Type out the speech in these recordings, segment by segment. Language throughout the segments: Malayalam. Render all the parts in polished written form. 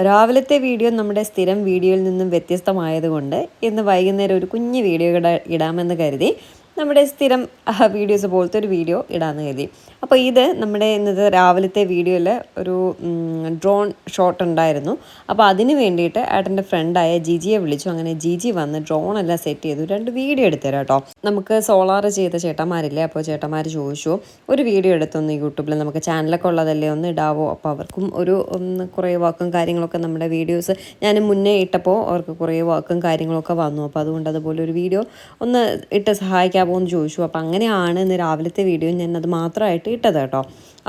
രാവിലത്തെ വീഡിയോ നമ്മുടെ സ്ഥിരം വീഡിയോയിൽ നിന്നും വ്യത്യസ്തമായതുകൊണ്ട് ഇന്ന് വൈകുന്നേരം ഒരു കുഞ്ഞു വീഡിയോ ഇടാമെന്ന് കരുതി നമ്മുടെ സ്ഥിരം വീഡിയോസ് പോലത്തെ ഒരു വീഡിയോ ഇടാമെന്ന് കരുതി. അപ്പോൾ ഇത് നമ്മുടെ ഇന്നത്തെ രാവിലത്തെ വീഡിയോയിൽ ഒരു ഡ്രോൺ ഷോട്ട് ഉണ്ടായിരുന്നു. അപ്പോൾ അതിന് വേണ്ടിയിട്ട് ഏട്ടൻ്റെ ഫ്രണ്ടായ ജിജിയെ വിളിച്ചു. അങ്ങനെ ജിജി വന്ന് ഡ്രോൺ എല്ലാം സെറ്റ് ചെയ്തു 2 വീഡിയോ എടുത്തുതരാം കേട്ടോ. നമുക്ക് സോളാർ ചെയ്ത ചേട്ടന്മാരില്ലേ, അപ്പോൾ ചേട്ടന്മാർ ചോദിച്ചു ഒരു വീഡിയോ എടുത്തൊന്ന് യൂട്യൂബിൽ നമുക്ക് ചാനലൊക്കെ ഉള്ളതല്ലേ ഒന്ന് ഇടാവോ. അപ്പോൾ അവർക്കും ഒരു കുറേ വർക്കും കാര്യങ്ങളൊക്കെ നമ്മുടെ വീഡിയോസ് ഞാൻ മുന്നേ ഇട്ടപ്പോൾ അവർക്ക് കുറേ വർക്കും കാര്യങ്ങളൊക്കെ വന്നു. അപ്പോൾ അതുകൊണ്ട് അതുപോലെ ഒരു വീഡിയോ ഒന്ന് ഇട്ട് സഹായിക്കാമോ എന്ന് ചോദിച്ചു. അപ്പോൾ അങ്ങനെയാണ് ഇന്ന് രാവിലത്തെ വീഡിയോ ഞാൻ അത് മാത്രമായിട്ട് ഇട്ടത് കേട്ടോ.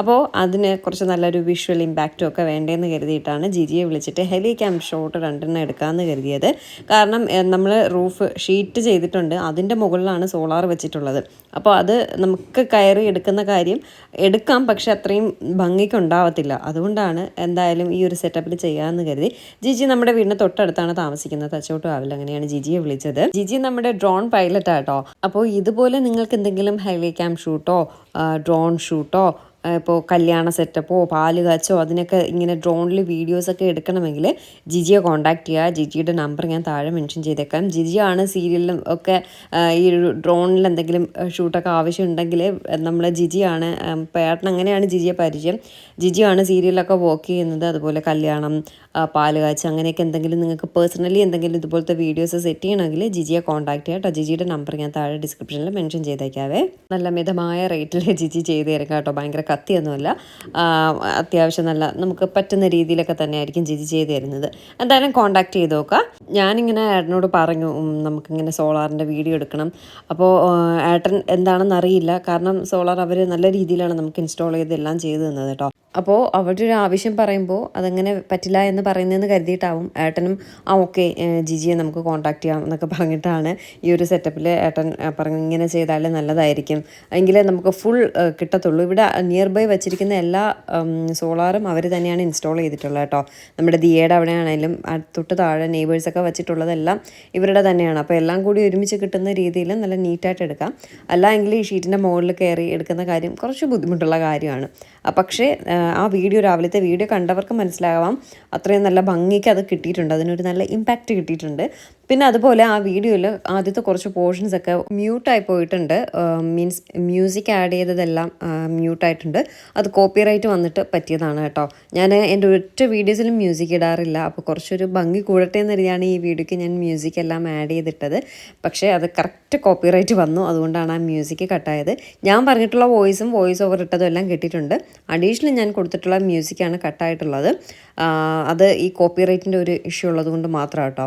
അപ്പോൾ അതിന് കുറച്ച് നല്ലൊരു വിഷ്വൽ ഇമ്പാക്റ്റും ഒക്കെ വേണ്ടതെന്ന് കരുതിയിട്ടാണ് ജിജിയെ വിളിച്ചിട്ട് ഹെലി ക്യാം ഷോട്ട് 2 എടുക്കാമെന്ന് കരുതിയത്. കാരണം നമ്മൾ റൂഫ് ഷീറ്റ് ചെയ്തിട്ടുണ്ട്, അതിൻ്റെ മുകളിലാണ് സോളാർ വെച്ചിട്ടുള്ളത്. അപ്പോൾ അത് നമുക്ക് കയറി എടുക്കുന്ന കാര്യം എടുക്കാം, പക്ഷെ അത്രയും ഭംഗിക്കുണ്ടാവത്തില്ല. അതുകൊണ്ടാണ് എന്തായാലും ഈ ഒരു സെറ്റപ്പിൽ ചെയ്യാമെന്ന് കരുതി. ജിജി നമ്മുടെ വീടിന് തൊട്ടടുത്താണ് താമസിക്കുന്നത്, തച്ചോട്ടുകാവിൽ. അങ്ങനെയാണ് ജിജിയെ വിളിച്ചത്. ജിജി നമ്മുടെ ഡ്രോൺ പൈലറ്റാട്ടോ. അപ്പോൾ ഇതുപോലെ നിങ്ങൾക്ക് എന്തെങ്കിലും ഹെലി ക്യാം ഷൂട്ടോ ഡ്രോൺ ഷൂട്ടോ ഇപ്പോൾ കല്യാണ സെറ്റപ്പോ പാല് കാച്ചോ അതിനൊക്കെ ഇങ്ങനെ ഡ്രോണിൽ വീഡിയോസൊക്കെ എടുക്കണമെങ്കിൽ ജിജിയെ കോൺടാക്ട് ചെയ്യുക. ജിജിയുടെ നമ്പർ ഞാൻ താഴെ മെൻഷൻ ചെയ്തേക്കാം. ജിജിയാണ് സീരിയലിലും ഒക്കെ ഈ ഒരു ഡ്രോണിൽ എന്തെങ്കിലും ഷൂട്ടൊക്കെ ആവശ്യമുണ്ടെങ്കിൽ നമ്മൾ ജിജിയാണ്. പേട്ടൻ അങ്ങനെയാണ് ജിജിയെ പരിചയം. ജിജിയാണ് സീരിയലൊക്കെ വർക്ക് ചെയ്യുന്നത്. അതുപോലെ കല്യാണം, പാല് കാച്ച് അങ്ങനെയൊക്കെ എന്തെങ്കിലും നിങ്ങൾക്ക് പേഴ്സണലി എന്തെങ്കിലും ഇതുപോലത്തെ വീഡിയോസ് സെറ്റ് ചെയ്യണമെങ്കിൽ ജിജിയെ കോൺടാക്ട് ചെയ്യാം കേട്ടോ. ജിജിയുടെ നമ്പർ ഞാൻ താഴെ ഡിസ്ക്രിപ്ഷനിൽ മെൻഷൻ ചെയ്തേക്കാവേ. നല്ല മിതമായ റേറ്റിൽ ജിജി ചെയ്ത് തരും കേട്ടോ. ഭയങ്കര കത്തിയൊന്നുമല്ല, അത്യാവശ്യം നല്ല നമുക്ക് പറ്റുന്ന രീതിയിലൊക്കെ തന്നെ ആയിരിക്കും ജിജി ചെയ്ത് തരുന്നത്. എന്തായാലും കോൺടാക്ട് ചെയ്ത് നോക്കുക. ഞാനിങ്ങനെ ഏട്ടനോട് പറഞ്ഞു നമുക്കിങ്ങനെ സോളാറിൻ്റെ വീഡിയോ എടുക്കണം. അപ്പോൾ ഏട്ടൻ എന്താണെന്ന് അറിയില്ല, കാരണം സോളാർ അവർ നല്ല രീതിയിലാണ് നമുക്ക് ഇൻസ്റ്റാൾ ചെയ്തെല്ലാം ചെയ്ത് തന്നത് കേട്ടോ. അപ്പോൾ അവരുടെ ഒരു ആവശ്യം പറയുമ്പോൾ അതങ്ങനെ പറ്റില്ല എന്ന് പറയുന്നതെന്ന് കരുതിയിട്ടാവും ഏട്ടനും ഓക്കെ ജിജിയെ നമുക്ക് കോൺടാക്ട് ചെയ്യാം എന്നൊക്കെ പറഞ്ഞിട്ടാണ് ഈ ഒരു സെറ്റപ്പിൽ ഏട്ടൻ പറഞ്ഞു ഇങ്ങനെ ചെയ്താൽ നല്ലതായിരിക്കും, എങ്കിലേ നമുക്ക് ഫുൾ കിട്ടത്തുള്ളൂ. ഇവിടെ നിയർ ബൈ വെച്ചിരിക്കുന്ന എല്ലാ സോളാറും അവർ തന്നെയാണ് ഇൻസ്റ്റാൾ ചെയ്തിട്ടുള്ളത് കേട്ടോ. നമ്മുടെ ദിയയുടെ അവിടെയാണെങ്കിലും തൊട്ട് താഴെ നെയ്ബേഴ്സൊക്കെ വെച്ചിട്ടുള്ളതെല്ലാം ഇവരുടെ തന്നെയാണ്. അപ്പോൾ എല്ലാം കൂടി ഒരുമിച്ച് കിട്ടുന്ന രീതിയിൽ നല്ല നീറ്റായിട്ട് എടുക്കാം. അല്ല എങ്കിൽ ഈ ഷീറ്റിൻ്റെ മുകളിൽ കയറി എടുക്കുന്ന കാര്യം കുറച്ച് ബുദ്ധിമുട്ടുള്ള കാര്യമാണ്. പക്ഷേ ആ വീഡിയോ രാവിലത്തെ വീഡിയോ കണ്ടവർക്ക് മനസ്സിലാവാം അത്രയും നല്ല ഭംഗിക്ക് അത് കിട്ടിയിട്ടുണ്ട്, അതിനൊരു നല്ല ഇമ്പാക്റ്റ് കിട്ടിയിട്ടുണ്ട്. പിന്നെ അതുപോലെ ആ വീഡിയോയിൽ ആദ്യത്തെ കുറച്ച് പോർഷൻസൊക്കെ മ്യൂട്ടായി പോയിട്ടുണ്ട്. മീൻസ് മ്യൂസിക് ആഡ് ചെയ്തതെല്ലാം മ്യൂട്ടായിട്ടുണ്ട്. അത് കോപ്പിറൈറ്റ് വന്നിട്ട് പറ്റിയതാണ് കേട്ടോ. ഞാൻ എൻ്റെ ഒറ്റ വീഡിയോസിലും മ്യൂസിക് ഇടാറില്ല. അപ്പോൾ കുറച്ചൊരു ഭംഗി കൂടട്ടെ എന്നറിയാണ് ഈ വീഡിയോയ്ക്ക് ഞാൻ മ്യൂസിക് എല്ലാം ആഡ് ചെയ്തിട്ടത്. പക്ഷേ അത് കറക്റ്റ് കോപ്പിറൈറ്റ് വന്നു, അതുകൊണ്ടാണ് ആ മ്യൂസിക് കട്ടായത്. ഞാൻ പറഞ്ഞിട്ടുള്ള വോയിസ് ഓവർ ഇട്ടതും എല്ലാം കിട്ടിയിട്ടുണ്ട്. അഡീഷണൽ ഞാൻ കൊടുത്തിട്ടുള്ള മ്യൂസിക്കാണ് കട്ടായിട്ടുള്ളത്. അത് ഈ കോപ്പിറൈറ്റിൻ്റെ ഒരു ഇഷ്യൂ ഉള്ളത് കൊണ്ട് മാത്രം കേട്ടോ.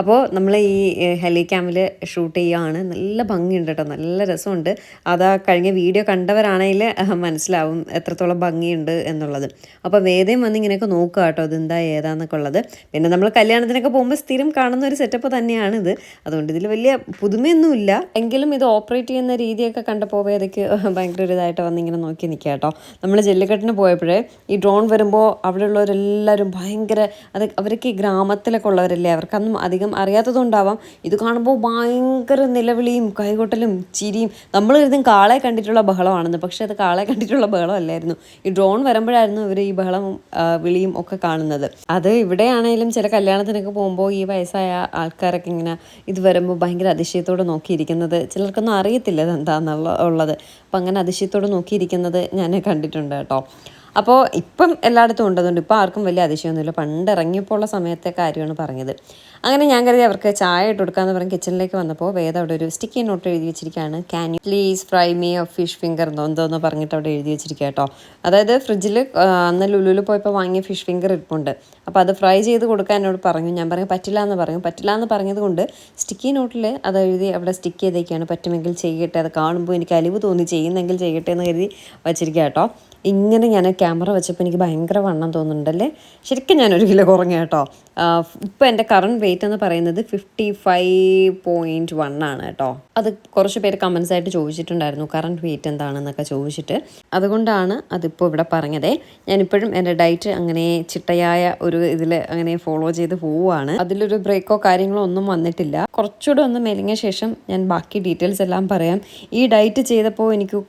അപ്പോൾ നമ്മൾ ഈ ഹെലി ക്യാമിൽ ഷൂട്ട് ചെയ്യുകയാണ്. നല്ല ഭംഗിയുണ്ട് കേട്ടോ, നല്ല രസമുണ്ട്. അതാ കഴിഞ്ഞ വീഡിയോ കണ്ടവരാണെങ്കിൽ മനസ്സിലാവും എത്രത്തോളം ഭംഗിയുണ്ട് എന്നുള്ളത്. അപ്പോൾ വേദയും വന്ന് ഇങ്ങനെയൊക്കെ നോക്കുക കേട്ടോ, ഇതെന്താ ഏതാന്നൊക്കെ ഉള്ളത്. പിന്നെ നമ്മൾ കല്യാണത്തിനൊക്കെ പോകുമ്പോൾ സ്ഥിരം കാണുന്ന ഒരു സെറ്റപ്പ് തന്നെയാണിത്. അതുകൊണ്ട് ഇതിൽ വലിയ പുതുമയൊന്നുമില്ല. എങ്കിലും ഇത് ഓപ്പറേറ്റ് ചെയ്യുന്ന രീതിയൊക്കെ കണ്ടപ്പോൾ വേദയ്ക്ക് ഭയങ്കര ഒരു ഇതായിട്ട് വന്ന് ഇങ്ങനെ നോക്കി നിൽക്കുക കേട്ടോ. നമ്മൾ ജല്ലിക്കെട്ടിന് പോയപ്പോഴേ ഈ ഡ്രോൺ വരുമ്പോൾ അവിടെയുള്ളവരെല്ലാവരും ഭയങ്കര അവർക്ക് ഈ ഗ്രാമത്തിലൊക്കെ ഉള്ളവരല്ലേ, അവർക്കൊന്നും അധികം അറിയാത്തതുകൊണ്ടാവാം ഇത് കാണുമ്പോൾ ഭയങ്കര നിലവിളിയും കൈകൊട്ടലും ചിരിയും. നമ്മൾ കരുതും കാളെ കണ്ടിട്ടുള്ള ബഹളമാണെന്ന്, പക്ഷെ അത് കാളെ കണ്ടിട്ടുള്ള ബഹളം അല്ലായിരുന്നു. ഈ ഡ്രോൺ വരുമ്പോഴായിരുന്നു ഇവർ ഈ ബഹളവും വിളിയും ഒക്കെ കാണുന്നത്. അത് ഇവിടെയാണെങ്കിലും ചില കല്യാണത്തിനൊക്കെ പോകുമ്പോൾ ഈ വയസ്സായ ആൾക്കാരൊക്കെ ഇങ്ങനെ ഇത് വരുമ്പോൾ ഭയങ്കര അതിശയത്തോടെ നോക്കിയിരിക്കുന്നത് ചിലർക്കൊന്നും അറിയത്തില്ല ഇതെന്താന്നുള്ളത്. അപ്പം അങ്ങനെ അതിശയത്തോടെ നോക്കിയിരിക്കുന്നത് ഞാൻ കണ്ടിട്ടുണ്ട് കേട്ടോ. അപ്പോൾ ഇപ്പം എല്ലായിടത്തും ഉണ്ടതുകൊണ്ട് ഇപ്പോൾ ആർക്കും വലിയ അതിശയമൊന്നുമില്ല. പണ്ട് ഇറങ്ങിയപ്പോൾ ഉള്ള സമയത്തെ കാര്യമാണ് പറഞ്ഞത്. അങ്ങനെ ഞാൻ കരുതി അവർക്ക് ചായ ഇട്ട് കൊടുക്കാമെന്ന് പറഞ്ഞ് കിച്ചണിലേക്ക് വന്നപ്പോൾ വേദ അവിടെ ഒരു സ്റ്റിക്കി നോട്ട് എഴുതി വെച്ചിരിക്കുകയാണ്. Can you please fry me A fish finger എന്തോന്ന് പറഞ്ഞിട്ട് അവിടെ എഴുതി വെച്ചിരിക്കുക കേട്ടോ. അതായത് ഫ്രിഡ്ജിൽ അന്ന് ലുലുവിൽ പോയപ്പോൾ വാങ്ങിയ ഫിഷ് ഫിംഗർ ഇരിപ്പുണ്ട്. അപ്പോൾ അത് ഫ്രൈ ചെയ്ത് കൊടുക്കാൻ എന്നോട് പറഞ്ഞു. ഞാൻ പറഞ്ഞു പറ്റില്ല എന്ന് പറഞ്ഞത് കൊണ്ട് സ്റ്റിക്കി നോട്ടിൽ അത് എഴുതി അവിടെ സ്റ്റിക്ക് ചെയ്തേക്കാണ്. പറ്റുമെങ്കിൽ ചെയ്യട്ടെ, അത് കാണുമ്പോൾ എനിക്ക് അലിവ് തോന്നി, ചെയ്യുന്നെങ്കിൽ ചെയ്യട്ടെ എന്ന് കരുതി വച്ചിരിക്കുക കേട്ടോ. ഇങ്ങനെ ഞാൻ ക്യാമറ വെച്ചപ്പോൾ എനിക്ക് ഭയങ്കര വണ്ണം തോന്നുന്നുണ്ടല്ലേ. ശരിക്കും ഞാൻ 1 കിലോ കുറഞ്ഞ കേട്ടോ. ഇപ്പോൾ എൻ്റെ കറണ്ട് വെയിറ്റ് എന്ന് പറയുന്നത് 55.1 ആണ് കേട്ടോ. അത് കുറച്ച് പേര് കമൻസ് ആയിട്ട് ചോദിച്ചിട്ടുണ്ടായിരുന്നു കറണ്ട് വെയിറ്റ് എന്താണെന്നൊക്കെ ചോദിച്ചിട്ട്. അതുകൊണ്ടാണ് അതിപ്പോൾ ഇവിടെ പറഞ്ഞതേ. ഞാനിപ്പോഴും എൻ്റെ ഡയറ്റ് അങ്ങനെ ചിട്ടയായ ഒരു ഇതിൽ അങ്ങനെ ഫോളോ ചെയ്ത് പോവുകയാണ്. അതിലൊരു ബ്രേക്കോ കാര്യങ്ങളോ ഒന്നും വന്നിട്ടില്ല. കുറച്ചുകൂടെ ഒന്ന് മെലിഞ്ഞ ശേഷം ഞാൻ ബാക്കി ഡീറ്റെയിൽസ് എല്ലാം പറയാം. ഈ ഡയറ്റ് ചെയ്തപ്പോൾ എനിക്ക്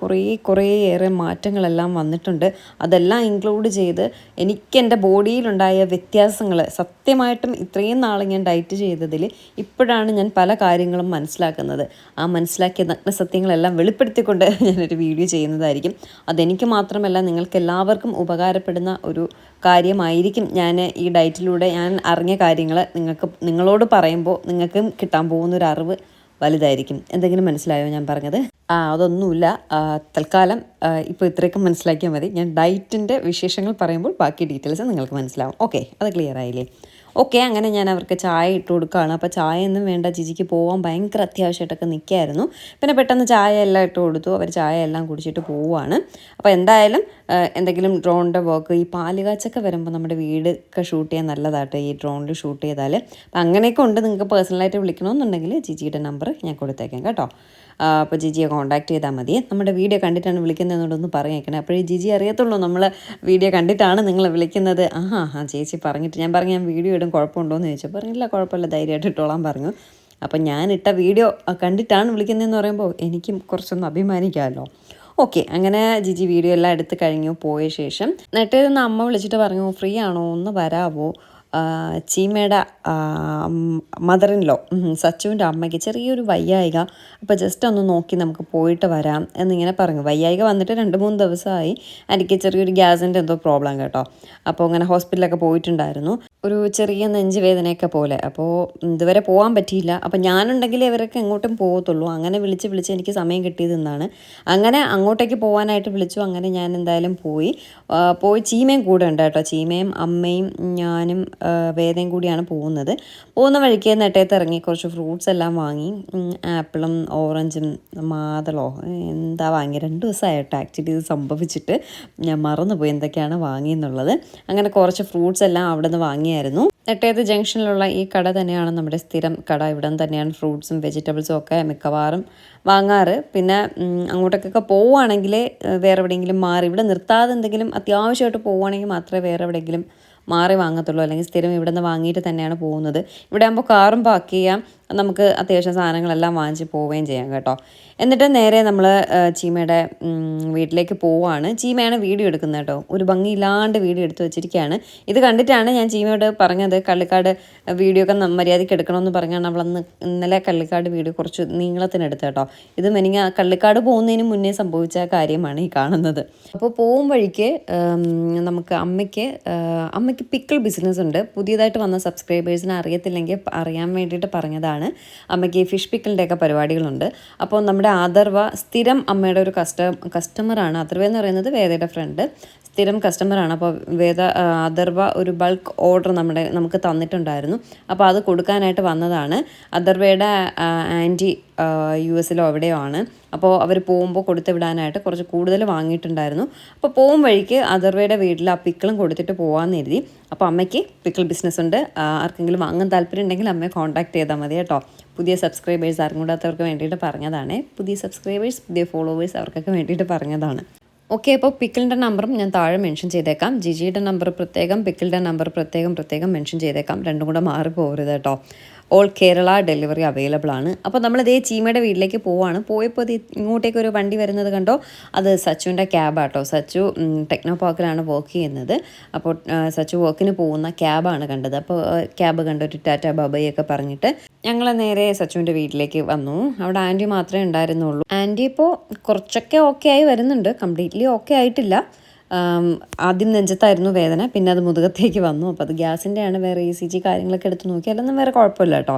കുറേ ഏറെ മാറ്റങ്ങളെല്ലാം വന്നിട്ടുണ്ട്. അതെല്ലാം ഇതെല്ലാം ഇൻക്ലൂഡ് ചെയ്ത് എനിക്ക് എൻ്റെ ബോഡിയിലുണ്ടായ വ്യത്യാസങ്ങൾ സത്യമായിട്ടും ഇത്രയും നാൾ ഞാൻ ഡയറ്റ് ചെയ്തതിൽ ഇപ്പോഴാണ് ഞാൻ പല കാര്യങ്ങളും മനസ്സിലാക്കുന്നത്. ആ മനസ്സിലാക്കിയ നഗ്നസത്യങ്ങളെല്ലാം വെളിപ്പെടുത്തിക്കൊണ്ട് ഞാനൊരു വീഡിയോ ചെയ്യുന്നതായിരിക്കും. അതെനിക്ക് മാത്രമല്ല നിങ്ങൾക്ക് എല്ലാവർക്കും ഉപകാരപ്പെടുന്ന ഒരു കാര്യമായിരിക്കും. ഞാൻ ഈ ഡയറ്റിലൂടെ ഞാൻ അറിഞ്ഞ കാര്യങ്ങൾ നിങ്ങളോട് പറയുമ്പോൾ നിങ്ങൾക്കും കിട്ടാൻ പോകുന്നൊരു അറിവ് വലുതായിരിക്കും. എന്തെങ്കിലും മനസ്സിലായോ ഞാൻ പറഞ്ഞത്? അതൊന്നുമില്ല, തൽക്കാലം ഇപ്പോൾ ഇത്രയൊക്കെ മനസ്സിലാക്കിയാൽ മതി. ഞാൻ ഡയറ്റിൻ്റെ വിശേഷങ്ങൾ പറയുമ്പോൾ ബാക്കി ഡീറ്റെയിൽസ് നിങ്ങൾക്ക് മനസ്സിലാവും. ഓക്കെ, അത് ക്ലിയർ ആയില്ലേ? ഓക്കെ, അങ്ങനെ ഞാൻ അവർക്ക് ചായ ഇട്ട് കൊടുക്കുകയാണ്. അപ്പോൾ ചായ ഒന്നും വേണ്ട, ജിജിക്ക് പോകാൻ ഭയങ്കര അത്യാവശ്യമായിട്ടൊക്കെ നിൽക്കുകയായിരുന്നു. പിന്നെ പെട്ടെന്ന് ചായ എല്ലാം ഇട്ട് കൊടുത്തു. അവർ ചായ എല്ലാം കുടിച്ചിട്ട് പോവുകയാണ്. അപ്പോൾ എന്തായാലും എന്തെങ്കിലും ഡ്രോണിൻ്റെ വർക്ക്, ഈ പാലുകാച്ചൊക്കെ വരുമ്പോൾ നമ്മുടെ വീടൊക്കെ ഷൂട്ട് ചെയ്യാൻ നല്ലതാട്ടോ ഈ ഡ്രോണിൽ ഷൂട്ട് ചെയ്താൽ. അപ്പം അങ്ങനെയൊക്കെ ഉണ്ട്. നിങ്ങൾക്ക് പേഴ്സണലായിട്ട് വിളിക്കണമെന്നുണ്ടെങ്കിൽ ജിജിയുടെ നമ്പർ ഞാൻ കൊടുത്തേക്കാം കേട്ടോ. അപ്പോൾ ജിജിയെ കോൺടാക്ട് ചെയ്താൽ മതി. നമ്മുടെ വീഡിയോ കണ്ടിട്ടാണ് വിളിക്കുന്നതെന്നോടൊന്ന് പറഞ്ഞേക്കണേ. അപ്പോഴേ ജിജി അറിയത്തുള്ളൂ നമ്മൾ വീഡിയോ കണ്ടിട്ടാണ് നിങ്ങൾ വിളിക്കുന്നത്. ചേച്ചി പറഞ്ഞിട്ട് ഞാൻ പറഞ്ഞു ഞാൻ വീഡിയോ ഇടും, കുഴപ്പമുണ്ടോ എന്ന് ചോദിച്ചു. പറഞ്ഞില്ല, കുഴപ്പമില്ല, ധൈര്യമായിട്ട് ഇട്ടോളാൻ പറഞ്ഞു. അപ്പം ഞാനിട്ട വീഡിയോ കണ്ടിട്ടാണ് വിളിക്കുന്നതെന്ന് പറയുമ്പോൾ എനിക്കും കുറച്ചൊന്ന് അഭിമാനിക്കാമല്ലോ. ഓക്കെ, അങ്ങനെ ജിജി വീഡിയോ എല്ലാം എടുത്ത് കഴിഞ്ഞു. പോയ ശേഷം നെട്ടേന്ന് അമ്മ വിളിച്ചിട്ട് പറഞ്ഞു, ഫ്രീ ആണോ, ഒന്ന് വരാവോ? ചീമയുടെ മദറിൻലോ സച്ചുവിൻ്റെ അമ്മയ്ക്ക് ചെറിയൊരു വയ്യായിക, അപ്പോൾ ജസ്റ്റ് ഒന്ന് നോക്കി നമുക്ക് പോയിട്ട് വരാം എന്നിങ്ങനെ പറഞ്ഞു. വയ്യായിക വന്നിട്ട് 2-3 ദിവസമായി. എനിക്ക് ചെറിയൊരു ഗ്യാസിൻ്റെ എന്തോ പ്രോബ്ലം കേട്ടോ. അപ്പോൾ അങ്ങനെ ഹോസ്പിറ്റലൊക്കെ പോയിട്ടുണ്ടായിരുന്നു. ഒരു ചെറിയ നെഞ്ച് വേദനയൊക്കെ പോലെ. അപ്പോൾ ഇതുവരെ പോകാൻ പറ്റിയില്ല. അപ്പോൾ ഞാനുണ്ടെങ്കിൽ ഇവരൊക്കെ എങ്ങോട്ടും പോകത്തുള്ളൂ. അങ്ങനെ വിളിച്ച് എനിക്ക് സമയം കിട്ടിയതെന്നാണ്. അങ്ങനെ അങ്ങോട്ടേക്ക് പോകാനായിട്ട് വിളിച്ചു. അങ്ങനെ ഞാൻ എന്തായാലും പോയി. ചീമയും കൂടെ ഉണ്ട് കേട്ടോ. ചീമയും അമ്മയും ഞാനും വേദയും കൂടിയാണ് പോകുന്നത്. പോകുന്ന വഴിക്ക് നെട്ടയത്ത് ഇറങ്ങി കുറച്ച് ഫ്രൂട്ട്സ് എല്ലാം വാങ്ങി. ആപ്പിളും ഓറഞ്ചും മാതളോ എന്താ വാങ്ങി, 2 ദിവസമായിട്ടോ ആക്ച്വലി ഇത് സംഭവിച്ചിട്ട്. ഞാൻ മറന്നുപോയി എന്തൊക്കെയാണ് വാങ്ങിയെന്നുള്ളത്. അങ്ങനെ കുറച്ച് ഫ്രൂട്ട്സ് എല്ലാം അവിടെ നിന്ന് വാങ്ങിയായിരുന്നു. നെട്ടയത്ത് ജംഗ്ഷനിലുള്ള ഈ കട തന്നെയാണ് നമ്മുടെ സ്ഥിരം കട. ഇവിടെ തന്നെയാണ് ഫ്രൂട്ട്സും വെജിറ്റബിൾസും ഒക്കെ മിക്കവാറും വാങ്ങാറ്. പിന്നെ അങ്ങോട്ടേക്കൊക്കെ പോവുകയാണെങ്കിൽ വേറെ എവിടെയെങ്കിലും മാറി, ഇവിടെ നിർത്താതെ എന്തെങ്കിലും അത്യാവശ്യമായിട്ട് പോവുകയാണെങ്കിൽ മാത്രമേ വേറെ എവിടെയെങ്കിലും മാറി വാങ്ങത്തുള്ളൂ. അല്ലെങ്കിൽ സ്ഥിരം ഇവിടെ നിന്ന് വാങ്ങിയിട്ട് തന്നെയാണ് പോകുന്നത്. ഇവിടെ ആകുമ്പോൾ കാറും പാർക്ക് ചെയ്യാം, നമുക്ക് അത്യാവശ്യം സാധനങ്ങളെല്ലാം വാങ്ങിച്ച് പോവുകയും ചെയ്യാം കേട്ടോ. എന്നിട്ട് നേരെ നമ്മൾ ചീമയുടെ വീട്ടിലേക്ക് പോവുകയാണ്. ചീമയാണ് വീഡിയോ എടുക്കുന്നത് കേട്ടോ. ഒരു ഭംഗിയില്ലാണ്ട് വീഡിയോ എടുത്ത് വെച്ചിരിക്കുകയാണ്. ഇത് കണ്ടിട്ടാണ് ഞാൻ ചീമയോട് പറഞ്ഞത് കള്ളിക്കാട് വീഡിയോ ഒക്കെ മര്യാദയ്ക്ക് എടുക്കണമെന്ന് പറഞ്ഞാണ് അവളന്ന് ഇന്നലെ കള്ളിക്കാട് വീഡിയോ കുറച്ച് നീളത്തിനെടുത്ത് കേട്ടോ. ഇത് കള്ളിക്കാട് പോകുന്നതിന് മുന്നേ സംഭവിച്ച കാര്യമാണ് ഈ കാണുന്നത്. അപ്പോൾ പോകും വഴിക്ക് നമുക്ക് അമ്മയ്ക്ക് പിക്കിൾ ബിസിനസ് ഉണ്ട്. പുതിയതായിട്ട് വന്ന സബ്സ്ക്രൈബേഴ്സിനെ അറിയത്തില്ലെങ്കിൽ അറിയാൻ വേണ്ടിയിട്ട് പറഞ്ഞതാണ്. അമ്മയ്ക്ക് ഫിഷ് പിക്കിളിൻ്റെയൊക്കെ പരിപാടികളുണ്ട്. അപ്പോൾ നമ്മുടെ ആദർവ സ്ഥിരം അമ്മയുടെ ഒരു കസ്റ്റമറാണ്. ആദർവ എന്ന് പറയുന്നത് വേദയുടെ ഫ്രണ്ട്, സ്ഥിരം കസ്റ്റമറാണ്. അപ്പോൾ അദർവ ഒരു ബൾക്ക് ഓർഡർ നമുക്ക് തന്നിട്ടുണ്ടായിരുന്നു. അപ്പോൾ അത് കൊടുക്കാനായിട്ട് വന്നതാണ്. അദർവയുടെ ആൻറ്റി US-ലോ എവിടെയോ ആണ്. അപ്പോൾ അവർ പോകുമ്പോൾ കൊടുത്തു വിടാനായിട്ട് കുറച്ച് കൂടുതൽ വാങ്ങിയിട്ടുണ്ടായിരുന്നു. അപ്പോൾ പോകും വഴിക്ക് അദർവയുടെ വീട്ടിൽ ആ പിക്കിളും കൊടുത്തിട്ട് പോകാമെന്ന് എഴുതി. അപ്പോൾ അമ്മയ്ക്ക് പിക്കിൾ ബിസിനസ് ഉണ്ട്. ആർക്കെങ്കിലും വാങ്ങാൻ താല്പര്യം ഉണ്ടെങ്കിൽ അമ്മയെ കോൺടാക്ട് ചെയ്താൽ മതി കേട്ടോ. പുതിയ സബ്സ്ക്രൈബേഴ്സ് അറിഞ്ഞൂടാത്തവർക്ക് വേണ്ടിയിട്ട് പറഞ്ഞതാണ്. പുതിയ സബ്സ്ക്രൈബേഴ്സ്, പുതിയ ഫോളോവേഴ്സ് അവർക്കൊക്കെ വേണ്ടിയിട്ട് പറഞ്ഞതാണ്. ഓക്കെ, അപ്പോൾ പിക്കിളിൻ്റെ നമ്പറും ഞാൻ താഴെ മെൻഷൻ ചെയ്തേക്കാം. ജിജിയുടെ നമ്പർ പ്രത്യേകം, പിക്കിളിൻ്റെ നമ്പർ പ്രത്യേകം മെൻഷൻ ചെയ്തേക്കാം. രണ്ടും കൂടെ മാറിപ്പോകരുത് കേട്ടോ. ഓൾ കേരള ഡെലിവറി അവൈലബിൾ ആണ്. അപ്പോൾ നമ്മളിതേ ചീമയുടെ വീട്ടിലേക്ക് പോവുകയാണ്. പോയപ്പോൾ ഇങ്ങോട്ടേക്ക് ഒരു വണ്ടി വരുന്നത് കണ്ടോ, അത് സച്ചുവിൻ്റെ ക്യാബാട്ടോ. സച്ചു ടെക്നോ പാർക്കിലാണ് വർക്ക് ചെയ്യുന്നത്. അപ്പോൾ സച്ചു വർക്കിന് പോകുന്ന ക്യാബാണ് കണ്ടത്. അപ്പോൾ ക്യാബ് കണ്ടൊരു ടാറ്റ ബബയൊക്കെ പറഞ്ഞിട്ട് ഞങ്ങൾ നേരെ സച്ചുവിൻ്റെ വീട്ടിലേക്ക് വന്നു. അവിടെ ആൻറ്റി മാത്രമേ ഉണ്ടായിരുന്നുള്ളൂ. ആൻറ്റി ഇപ്പോൾ കുറച്ചൊക്കെ ഓക്കെ ആയി വരുന്നുണ്ട്, കംപ്ലീറ്റ്ലി ഓക്കെ ആയിട്ടില്ല. ആദ്യം നെഞ്ചത്തായിരുന്നു വേദന, പിന്നെ അത് മുതുകത്തേക്ക് വന്നു. അപ്പോൾ അത് ഗ്യാസിൻ്റെയാണ്. വേറെ ECG കാര്യങ്ങളൊക്കെ എടുത്ത് നോക്കിയാലൊന്നും വേറെ കുഴപ്പമില്ല കേട്ടോ.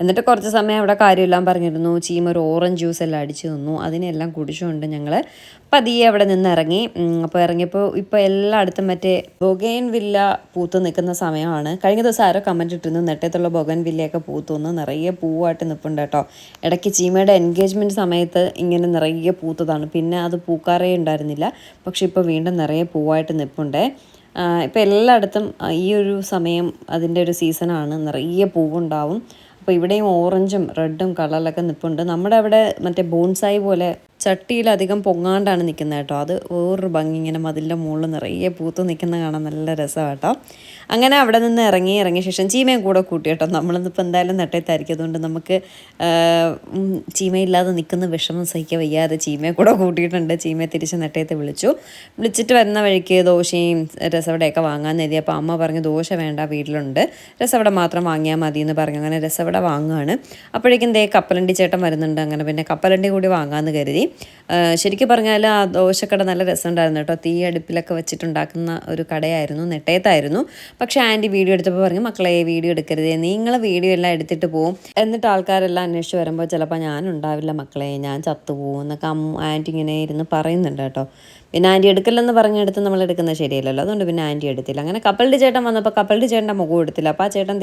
എന്നിട്ട് കുറച്ച് സമയം അവിടെ കാര്യമെല്ലാം പറഞ്ഞിരുന്നു. ചീമ ഒരു ഓറഞ്ച് ജ്യൂസ് എല്ലാം അടിച്ചു തന്നു. അതിനെല്ലാം കുടിച്ചുകൊണ്ട് ഞങ്ങൾ പതിയെ അവിടെ നിന്ന് ഇറങ്ങി. അപ്പോൾ ഇറങ്ങിയപ്പോൾ ഇപ്പോൾ എല്ലായിടത്തും മറ്റേ ബൊഗൈൻ വില്ല പൂത്ത് നിൽക്കുന്ന സമയമാണ്. കഴിഞ്ഞ ദിവസം ആരോ കമൻറ്റ് ഇട്ടിരുന്നു നെട്ടയത്തുള്ള ബൊഗൈൻ വില്ലയൊക്കെ പൂത്തുനിന്ന് നിറയെ പൂവായിട്ട് നിൽപ്പുണ്ട് കേട്ടോ. ഇടയ്ക്ക് ചീമയുടെ എൻഗേജ്മെൻറ്റ് സമയത്ത് ഇങ്ങനെ നിറയെ പൂത്തതാണ്, പിന്നെ അത് പൂക്കാറേ ഉണ്ടായിരുന്നില്ല. പക്ഷെ ഇപ്പോൾ വീണ്ടും നിറയെ പൂവായിട്ട് നിൽപ്പുണ്ട്. ഇപ്പോൾ എല്ലായിടത്തും ഈ ഒരു സമയം അതിൻ്റെ ഒരു സീസണാണ്, നിറയെ പൂവുണ്ടാവും. അപ്പോൾ ഇവിടെയും ഓറഞ്ചും റെഡും കളറിലൊക്കെ നിൽപ്പുണ്ട്. നമ്മുടെ അവിടെ മറ്റേ ബോൺസായി പോലെ ചട്ടിയിലധികം പൊങ്ങാണ്ടാണ് നിൽക്കുന്നത് കേട്ടോ. അത് വേറൊരു ഭംഗി, ഇങ്ങനെ മതിലിൻ്റെ മുകളിൽ നിറയെ പൂത്ത് നിൽക്കുന്ന കാണാൻ നല്ല രസമാണ് കേട്ടോ. അങ്ങനെ അവിടെ നിന്ന് ഇറങ്ങിയ ശേഷം ചീമയും കൂടെ കൂട്ടി കേട്ടോ. നമ്മളിന്നിപ്പോൾ എന്തായാലും നെട്ടയത്തായിരിക്കും, അതുകൊണ്ട് നമുക്ക് ചീമയില്ലാതെ നിൽക്കുന്ന വിഷമം സഹിക്കാൻ വയ്യാതെ ചീമയെ കൂടെ കൂട്ടിയിട്ടുണ്ട്. ചീമയെ തിരിച്ച് നെട്ടയത്ത് വിളിച്ചിട്ട് വരുന്ന വഴിക്ക് ദോശയും രസവടയൊക്കെ വാങ്ങാൻ എഴുതി. അപ്പോൾ അമ്മ പറഞ്ഞു ദോശ വേണ്ട, വീട്ടിലുണ്ട്, രസവട മാത്രം വാങ്ങിയാൽ മതി എന്ന് പറഞ്ഞു. അങ്ങനെ രസവട വാങ്ങുകയാണ്. അപ്പോഴേക്കും കപ്പലണ്ടി ചേട്ടൻ വരുന്നുണ്ട്. അങ്ങനെ പിന്നെ കപ്പലണ്ടി കൂടി വാങ്ങാമെന്ന് കരുതി. ശരിക്കും പറഞ്ഞാൽ ആ ദോശക്കട നല്ല രസമുണ്ടായിരുന്നു കേട്ടോ. തീ അടുപ്പിലൊക്കെ വെച്ചിട്ടുണ്ടാക്കുന്ന ഒരു കടയായിരുന്നു, നെട്ടയത്തായിരുന്നു. പക്ഷേ ആൻറ്റി വീഡിയോ എടുത്തപ്പോൾ പറഞ്ഞു, മക്കളെ വീഡിയോ എടുക്കരുത്, നിങ്ങൾ വീഡിയോ എല്ലാം എടുത്തിട്ട് പോകും, എന്നിട്ട് ആൾക്കാരെല്ലാം അന്വേഷിച്ച് വരുമ്പോൾ ചിലപ്പോൾ ഞാനുണ്ടാവില്ല മക്കളെ, ഞാൻ ചത്തുപോകും എന്നൊക്കെ ആൻറ്റി ഇങ്ങനെ ഇരുന്ന് പറയുന്നുണ്ട് കേട്ടോ. പിന്നെ ആൻറ്റി എടുക്കില്ലെന്ന് പറഞ്ഞെടുത്ത് നമ്മൾ എടുക്കുന്നത് ശരിയല്ലല്ലോ, അതുകൊണ്ട് പിന്നെ ആൻറ്റി എടുത്തില്ല. അങ്ങനെ കപ്പലണ്ടി ചേട്ടൻ വന്നപ്പോൾ കപ്പലണ്ടി ചേട്ടൻ്റെ മുഖം എടുത്തില്ല. അപ്പോൾ ആ ചേട്ടൻ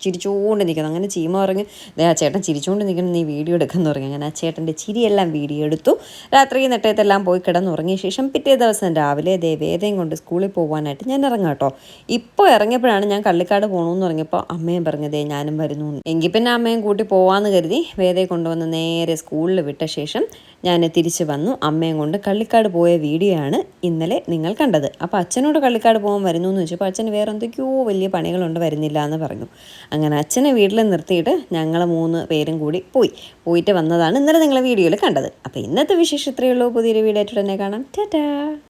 ചിരിച്ചുകൊണ്ട് നിൽക്കുന്നു. അങ്ങനെ ചീമ പറഞ്ഞു, ആ ചേട്ടൻ ചിരിച്ചുകൊണ്ട് നിൽക്കണം, നീ വീഡിയോ എടുക്കുമെന്ന് പറഞ്ഞു. അങ്ങനെ ആ ചേട്ടൻ്റെ ചിരിയെല്ലാം വീഡിയോ എടുത്തു. രാത്രി നെട്ടയത്തെല്ലാം പോയി കിടന്നുറങ്ങിയ ശേഷം പിറ്റേ ദിവസം രാവിലെ വേദയും കൊണ്ട് സ്കൂളിൽ പോകാനായിട്ട് ഞാൻ ഇറങ്ങാം കേട്ടോ. ഇപ്പോൾ ഇറങ്ങിയപ്പോഴാണ് ഞാൻ കള്ളിക്കാട് പോകണമെന്ന് പറഞ്ഞപ്പോൾ അമ്മയും പറഞ്ഞതേ ഞാനും വരുന്നു. എങ്കിൽ പിന്നെ അമ്മയും കൂട്ടി പോകാമെന്ന് കരുതി വേദയെ കൊണ്ടുവന്ന് നേരെ സ്കൂളിൽ വിട്ട ശേഷം ഞാൻ തിരിച്ച് വന്നു. അമ്മയും കൊണ്ട് കള്ളിക്കാട് പോയ വീഡിയോ ആണ് ഇന്നലെ നിങ്ങൾ കണ്ടത്. അപ്പോൾ അച്ഛനോട് കള്ളിക്കാട് പോകാൻ വരുന്നു എന്ന് വെച്ചപ്പോൾ അച്ഛന് വേറെ എന്തൊക്കെയോ വലിയ പണികളുണ്ട്, വരുന്നില്ല എന്ന് പറഞ്ഞു. അങ്ങനെ അച്ഛനെ വീട്ടിൽ നിർത്തിയിട്ട് ഞങ്ങൾ 3 പേരും കൂടി പോയിട്ട് വന്നതാണ് ഇന്നലെ നിങ്ങൾ വീഡിയോയിൽ കണ്ടത്. അപ്പോൾ ഇന്നത്തെ വിശേഷം ഇത്രയേ ഉള്ളൂ. പുതിയൊരു വീഡിയോ ആയിട്ട് തന്നെ കാണാം. ടാറ്റാ.